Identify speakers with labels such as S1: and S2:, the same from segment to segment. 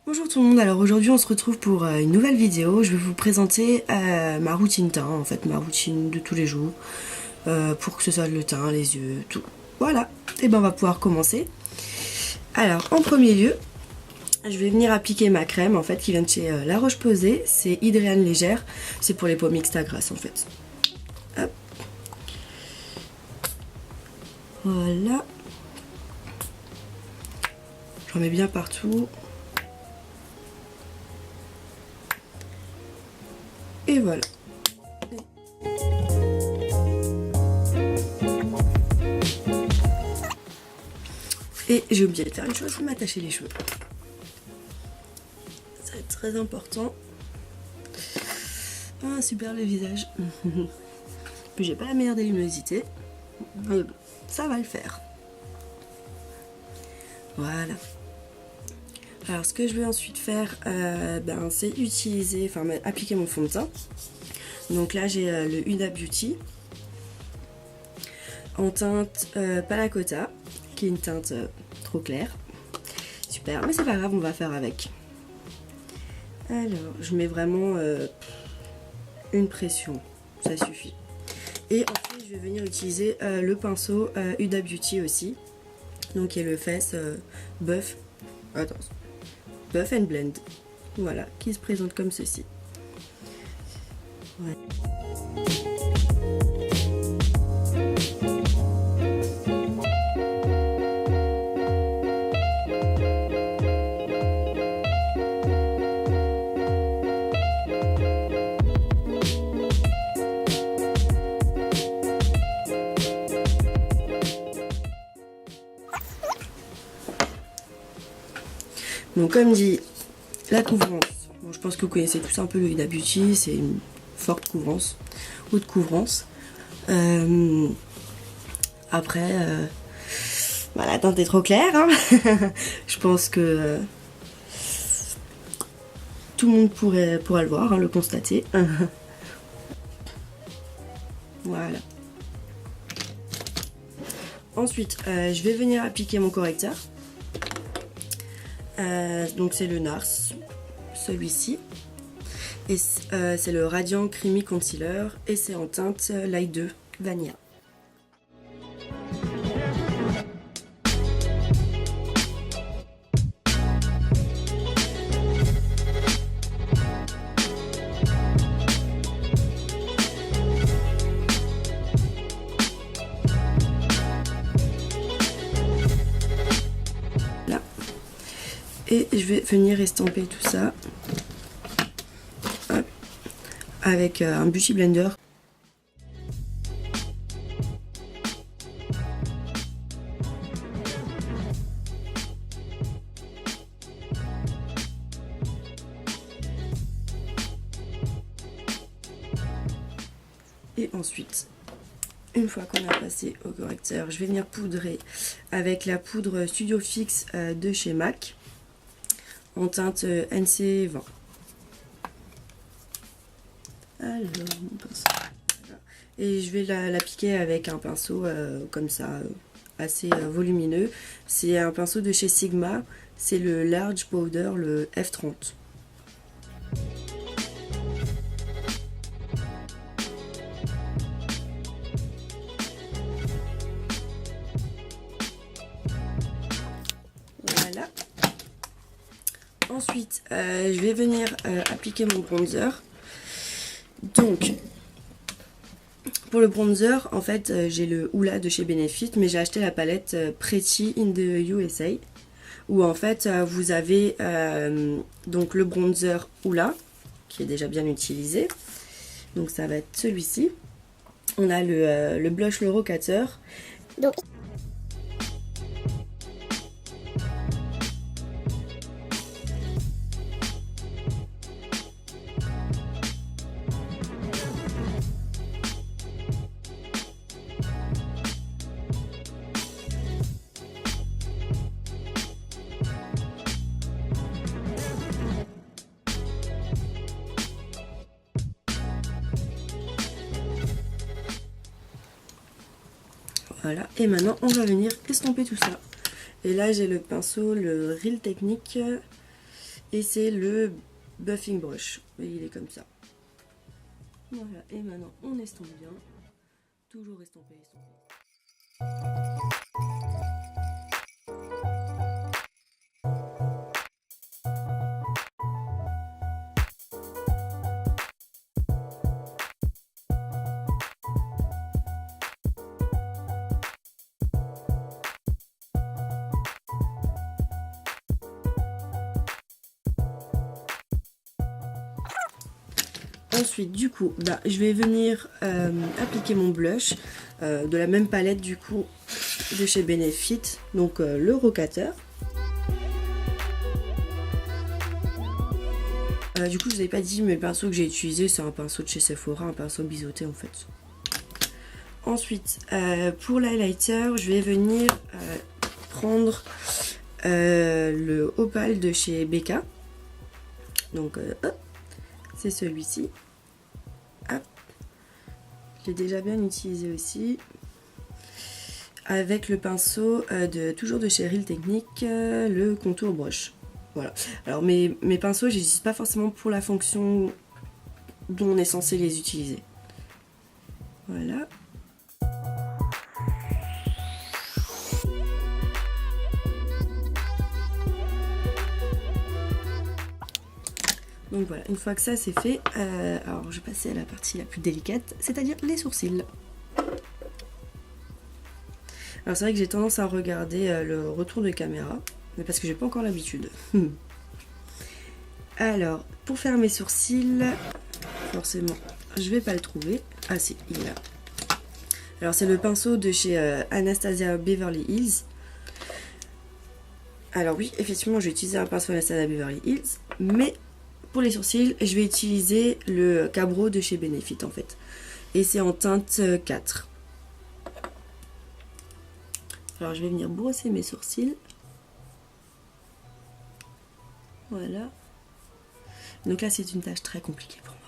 S1: Bonjour tout le monde, alors aujourd'hui on se retrouve pour une nouvelle vidéo. Je vais vous présenter ma routine teint, en fait ma routine de tous les jours, pour que ce soit le teint, les yeux, tout. Voilà, et ben on va pouvoir commencer. Alors en premier lieu, je vais venir appliquer ma crème en fait qui vient de chez La Roche-Posay, c'est Hydréane Légère, c'est pour les peaux mixtes à grasse en fait. Hop. Voilà. J'en mets bien partout. Et voilà. Et j'ai oublié de faire une chose, c'est m'attacher les cheveux. Ça va être très important. Ah, super le visage. Puis j'ai pas la meilleure des luminosité. Mais bon, ça va le faire. Voilà. Alors ce que je vais ensuite faire, c'est utiliser, appliquer mon fond de teint. Donc là j'ai le Huda Beauty en teinte Panna Cotta, qui est une teinte trop claire. Super, mais c'est pas grave, on va faire avec. Alors je mets vraiment une pression, ça suffit. Et ensuite je vais venir utiliser le pinceau Huda Beauty aussi, donc qui est le Face Buff. Attends. Buff and Blend, voilà, qui se présente comme ceci. Ouais. Donc comme dit, la couvrance. Bon, je pense que vous connaissez tous un peu le Huda Beauty, c'est une forte couvrance, haute couvrance. Après, la teinte est trop claire. Hein. Je pense que tout le monde pourrait le voir, hein, le constater. Voilà. Ensuite, je vais venir appliquer mon correcteur. Donc c'est le NARS, celui-ci. Et c'est le Radiant Creamy Concealer et c'est en teinte Light 2 Vanilla. Là. Et je vais venir estomper tout ça. Hop. Avec un Beauty Blender. Et ensuite, une fois qu'on a passé au correcteur, je vais venir poudrer avec la poudre Studio Fix de chez MAC en teinte NC20. Alors, mon pinceau. Et je vais l'appliquer avec un pinceau comme ça, assez volumineux. C'est un pinceau de chez Sigma, c'est le Large Powder, le F30. Voilà. Ensuite, je vais venir appliquer mon bronzer. Donc, pour le bronzer, en fait, j'ai le Hoola de chez Benefit, mais j'ai acheté la palette Pretty in the USA, où en fait, vous avez donc le bronzer Hoola, qui est déjà bien utilisé. Donc ça va être celui-ci. On a le blush Le Rocateur. Donc voilà, et maintenant on va venir estomper tout ça. Et là j'ai le pinceau, le Real Technique, Et c'est le buffing brush. Et il est comme ça. Voilà, et maintenant on estompe bien. Toujours estomper, estomper. Ensuite, du coup, je vais venir appliquer mon blush de la même palette du coup de chez Benefit, donc le Rocateur. Du coup, je vous avais pas dit, mais le pinceau que j'ai utilisé, c'est un pinceau de chez Sephora, un pinceau biseauté en fait. Ensuite, pour l'highlighter, je vais venir prendre le Opal de chez Becca. Donc, c'est celui-ci. Hop. Je l'ai déjà bien utilisé aussi. Avec le pinceau toujours de chez Real Technique, le contour brush. Voilà. Alors mes pinceaux, je les utilise pas forcément pour la fonction dont on est censé les utiliser. Voilà. Donc voilà, une fois que ça c'est fait, alors je vais passer à la partie la plus délicate, c'est-à-dire les sourcils. Alors c'est vrai que j'ai tendance à regarder le retour de caméra, mais parce que j'ai pas encore l'habitude. Alors, pour faire mes sourcils, forcément, je vais pas le trouver. Ah si, il est là. Alors c'est le pinceau de chez Anastasia Beverly Hills. Alors oui, effectivement, j'ai utilisé un pinceau Anastasia Beverly Hills, mais pour les sourcils, je vais utiliser le Cabro de chez Benefit en fait. Et c'est en teinte 4. Alors je vais venir brosser mes sourcils. Voilà. Donc là c'est une tâche très compliquée pour moi.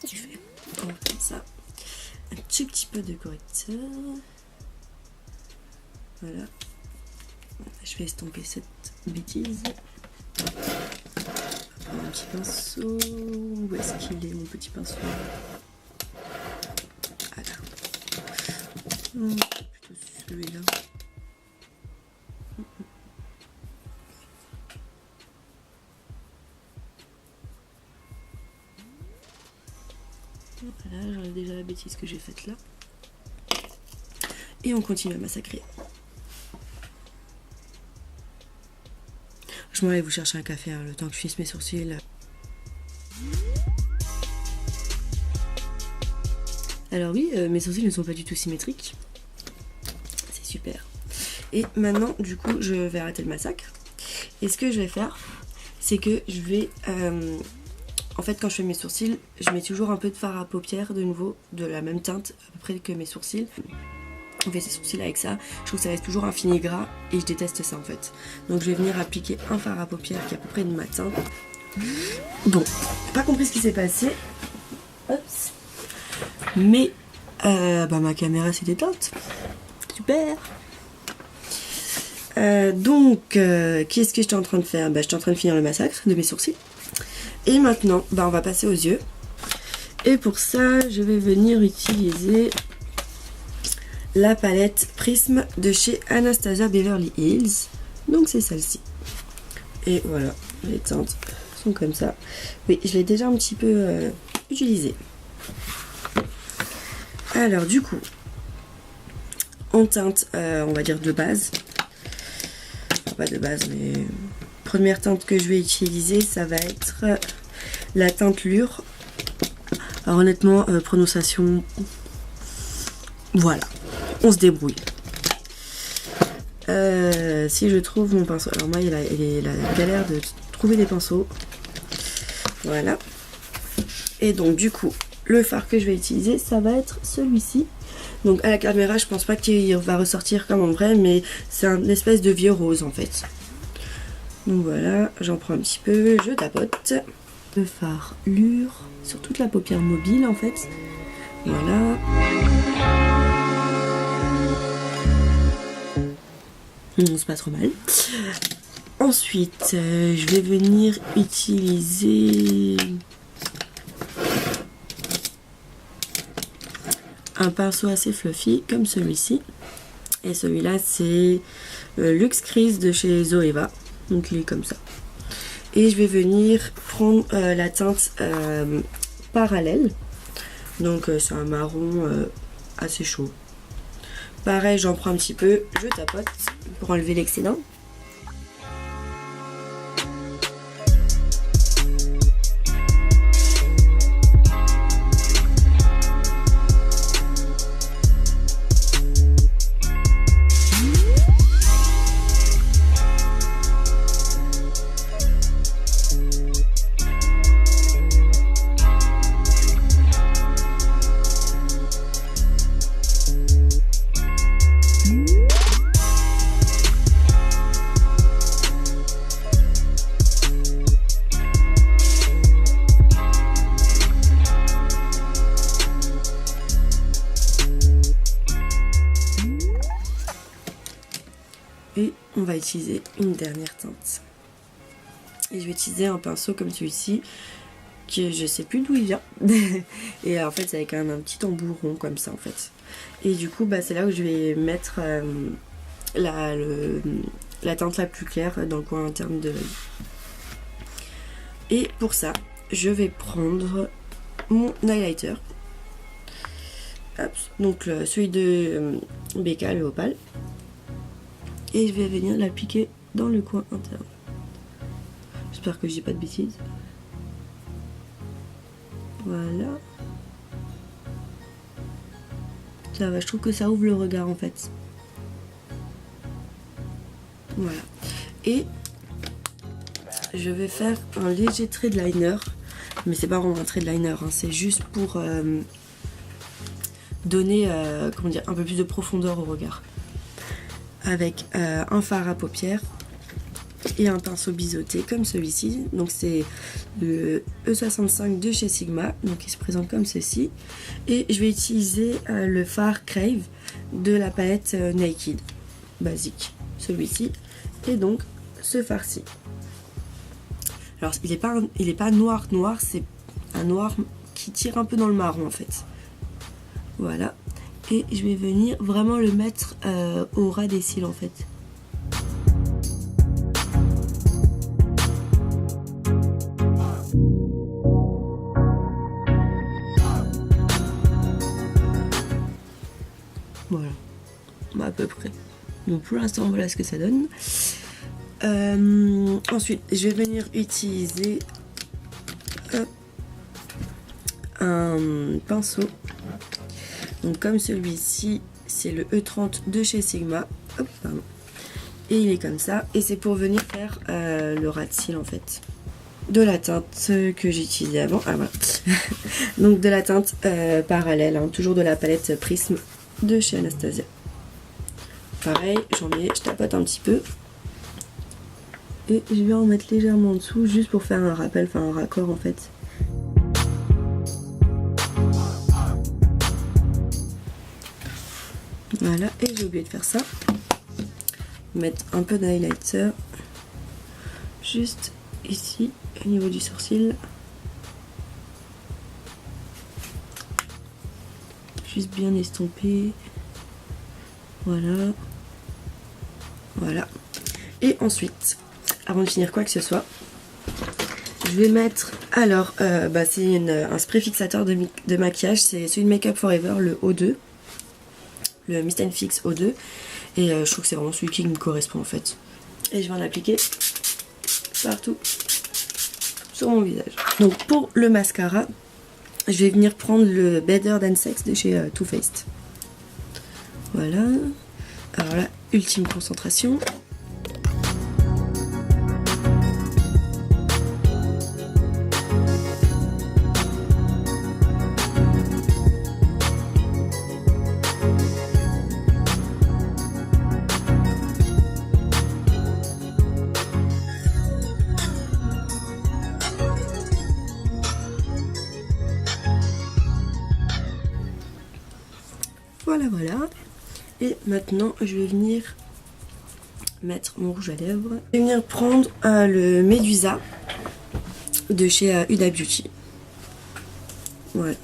S1: Je fais comme ça un petit peu de correcteur. Voilà. Je vais estomper cette bêtise. Un petit pinceau. Où est-ce qu'il est mon petit pinceau? Voilà. Plutôt celui-là. Voilà, j'enlève déjà la bêtise que j'ai faite là. Et on continue à massacrer. Je m'en vais vous chercher un café, hein, le temps que je finisse mes sourcils. Alors oui, mes sourcils ne sont pas du tout symétriques. C'est super. Et maintenant, du coup, je vais arrêter le massacre. Et ce que je vais faire, c'est que je vais... en fait, quand je fais mes sourcils, je mets toujours un peu de fard à paupières, de nouveau, de la même teinte, à peu près que mes sourcils. On fait ses sourcils avec ça, je trouve que ça reste toujours un fini gras et je déteste ça en fait. Donc je vais venir appliquer un fard à paupières qui est à peu près de ma teinte. Bon, j'ai pas compris ce qui s'est passé. Oups. Mais ma caméra s'est éteinte. Super. Donc, qu'est-ce que j'étais en train de faire? J'étais en train de finir le massacre de mes sourcils. Et maintenant, bah, on va passer aux yeux. Et pour ça, je vais venir utiliser la palette Prisme de chez Anastasia Beverly Hills. Donc c'est celle-ci. Et voilà, les teintes sont comme ça. Oui, je l'ai déjà un petit peu utilisée. Alors du coup, en teinte, on va dire de base. Enfin, pas de base, mais première teinte que je vais utiliser, ça va être la teinte Lure. Alors honnêtement, prononciation, voilà, on se débrouille. Si je trouve mon pinceau, alors moi il est la galère de trouver des pinceaux. Voilà. Et donc du coup, le fard que je vais utiliser, ça va être celui-ci. Donc à la caméra, je pense pas qu'il va ressortir comme en vrai, mais c'est un espèce de vieux rose en fait. Donc voilà, j'en prends un petit peu, je tapote. Le fard Lure sur toute la paupière mobile en fait. Voilà. C'est pas trop mal. Ensuite, je vais venir utiliser un pinceau assez fluffy comme celui-ci. Et celui-là, c'est Luxe Crease de chez Zoeva. Donc il est comme ça. Et je vais venir prendre la teinte Parallèle. Donc c'est un marron assez chaud. Pareil, j'en prends un petit peu, je tapote pour enlever l'excédent. Et on va utiliser une dernière teinte. Et je vais utiliser un pinceau comme celui-ci, que je sais plus d'où il vient. Et en fait, ça a quand même un petit embout rond comme ça en fait. Et du coup, bah, c'est là où je vais mettre la teinte la plus claire dans le coin interne de l'œil. Et pour ça, je vais prendre mon highlighter. Hop, donc celui de BK, le Opal. Et je vais venir l'appliquer dans le coin interne. J'espère que je dis pas de bêtises. Voilà. Ça va, je trouve que ça ouvre le regard en fait. Voilà. Et je vais faire un léger trait de liner. Mais c'est pas vraiment un trait de liner, hein, c'est juste pour donner comment dire, un peu plus de profondeur au regard. Avec un fard à paupières et un pinceau biseauté comme celui-ci. Donc c'est le E65 de chez Sigma, donc il se présente comme ceci. Et je vais utiliser le fard Crave de la palette Naked basique, celui-ci. Et donc ce fard-ci. Alors il est pas noir, c'est un noir qui tire un peu dans le marron en fait. Voilà. Et je vais venir vraiment le mettre au ras des cils en fait. Voilà, à peu près. Donc pour l'instant voilà ce que ça donne. Ensuite je vais venir utiliser un pinceau. Donc comme celui-ci, c'est le E30 de chez Sigma. Hop, pardon. Et il est comme ça. Et c'est pour venir faire le ras de cils en fait. De la teinte que j'ai utilisée avant. Ah voilà. Donc de la teinte Parallèle, hein, toujours de la palette Prisme de chez Anastasia. Pareil, je tapote un petit peu. Et je vais en mettre légèrement en dessous, juste pour faire un rappel, enfin un raccord en fait. Voilà, et j'ai oublié de faire ça. Mettre un peu d'highlighter juste ici au niveau du sourcil. Juste bien estompé. Voilà. Voilà. Et ensuite, avant de finir quoi que ce soit, je vais mettre, alors, c'est un spray fixateur de maquillage, c'est celui de Make Up Forever, le O2, le Mist & Fix O2, et je trouve que c'est vraiment celui qui me correspond en fait. Et je vais en appliquer partout sur mon visage. Donc pour le mascara, je vais venir prendre le Better Than Sex de chez Too Faced. Voilà. Alors là, ultime concentration. Voilà. Et maintenant, je vais venir mettre mon rouge à lèvres. Je vais venir prendre le Medusa de chez Huda Beauty. Voilà.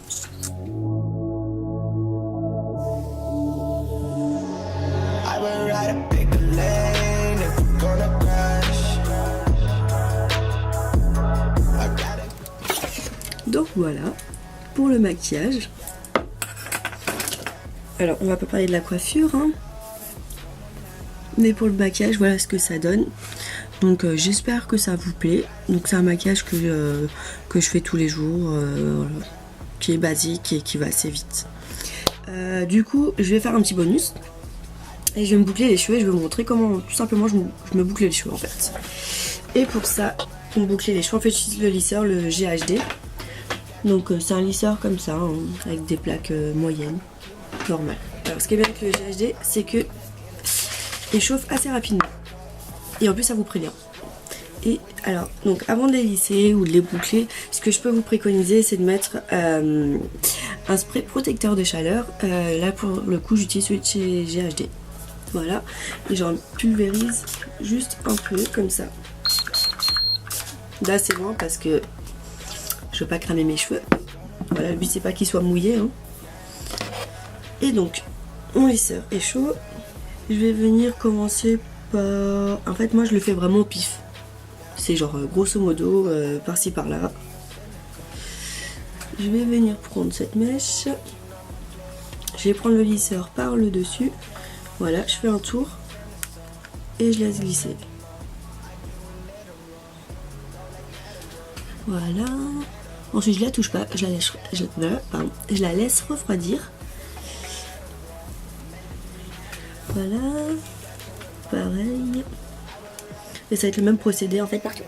S1: Donc voilà, pour le maquillage. Alors, on va pas parler de la coiffure, hein. Mais pour le maquillage, voilà ce que ça donne. Donc, j'espère que ça vous plaît. Donc, c'est un maquillage que je fais tous les jours, voilà, qui est basique et qui va assez vite. Du coup, je vais faire un petit bonus. Et je vais me boucler les cheveux et je vais vous montrer comment, tout simplement, je me boucle les cheveux, en fait. Et pour ça, pour me boucler les cheveux, en fait, j'utilise le lisseur, le GHD. Donc, c'est un lisseur comme ça, hein, avec des plaques moyennes. Normal. Alors ce qui est bien avec le GHD, c'est que il chauffe assez rapidement et en plus ça vous prévient. Et alors donc avant de les lisser ou de les boucler, ce que je peux vous préconiser, c'est de mettre un spray protecteur de chaleur. Là pour le coup j'utilise celui de chez GHD. Voilà, et j'en pulvérise juste un peu comme ça. Là c'est bon parce que je veux pas cramer mes cheveux. Voilà, le but c'est pas qu'ils soient mouillés, hein. Et donc, mon lisseur est chaud. Je vais venir commencer par... En fait, moi, je le fais vraiment au pif. C'est genre, grosso modo, par-ci, par-là. Je vais venir prendre cette mèche. Je vais prendre le lisseur par le dessus. Voilà, je fais un tour. Et je laisse glisser. Voilà. Ensuite, je la touche pas. Je la laisse refroidir. Voilà, pareil. Et ça va être le même procédé en fait partout.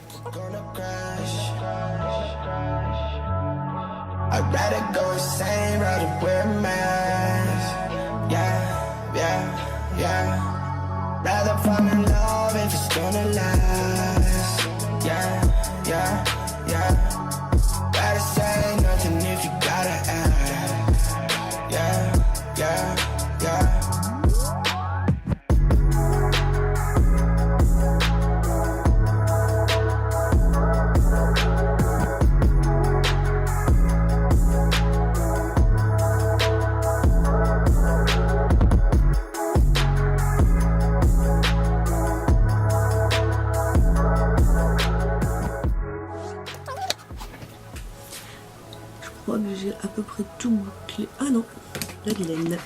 S1: Je crois que j'ai à peu près tout bouclé. Ah non, la vilaine.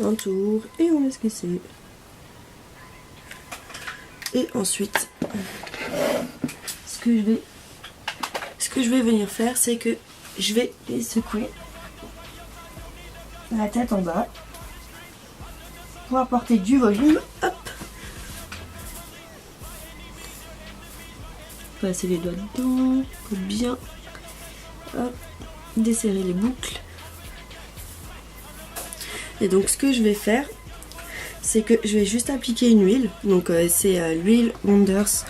S1: Un tour et on laisse glisser. Et ensuite, ce que je vais venir faire, c'est que je vais les secouer la tête en bas pour apporter du volume. Hop. Passer les doigts dedans pour bien desserrer les boucles. Et donc ce que je vais faire, c'est que je vais juste appliquer une huile. Donc c'est l'huile Wonders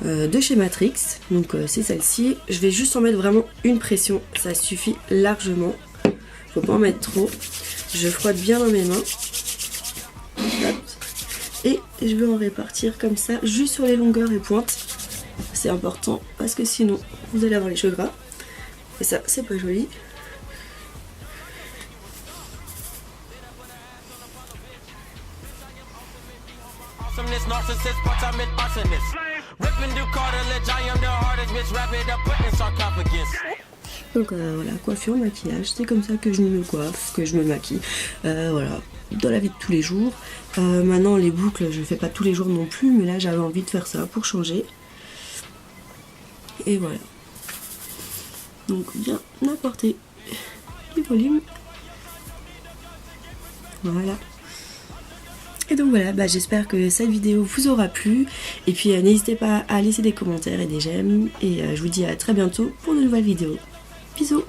S1: de chez Matrix. Donc c'est celle-ci. Je vais juste en mettre vraiment une pression, ça suffit largement. Faut pas en mettre trop. Je frotte bien dans mes mains. Hop. Et je vais en répartir comme ça, juste sur les longueurs et pointes. C'est important parce que sinon vous allez avoir les cheveux gras. Et ça, c'est pas joli. Donc voilà, coiffure, maquillage, c'est comme ça que je me coiffe, que je me maquille. Voilà, dans la vie de tous les jours. Maintenant les boucles, je fais pas tous les jours non plus, mais là j'avais envie de faire ça pour changer. Et voilà. Donc bien apporter du volume. Voilà. Et donc voilà, bah, j'espère que cette vidéo vous aura plu. Et puis n'hésitez pas à laisser des commentaires et des j'aime. Et je vous dis à très bientôt pour de nouvelles vidéos. Bisous.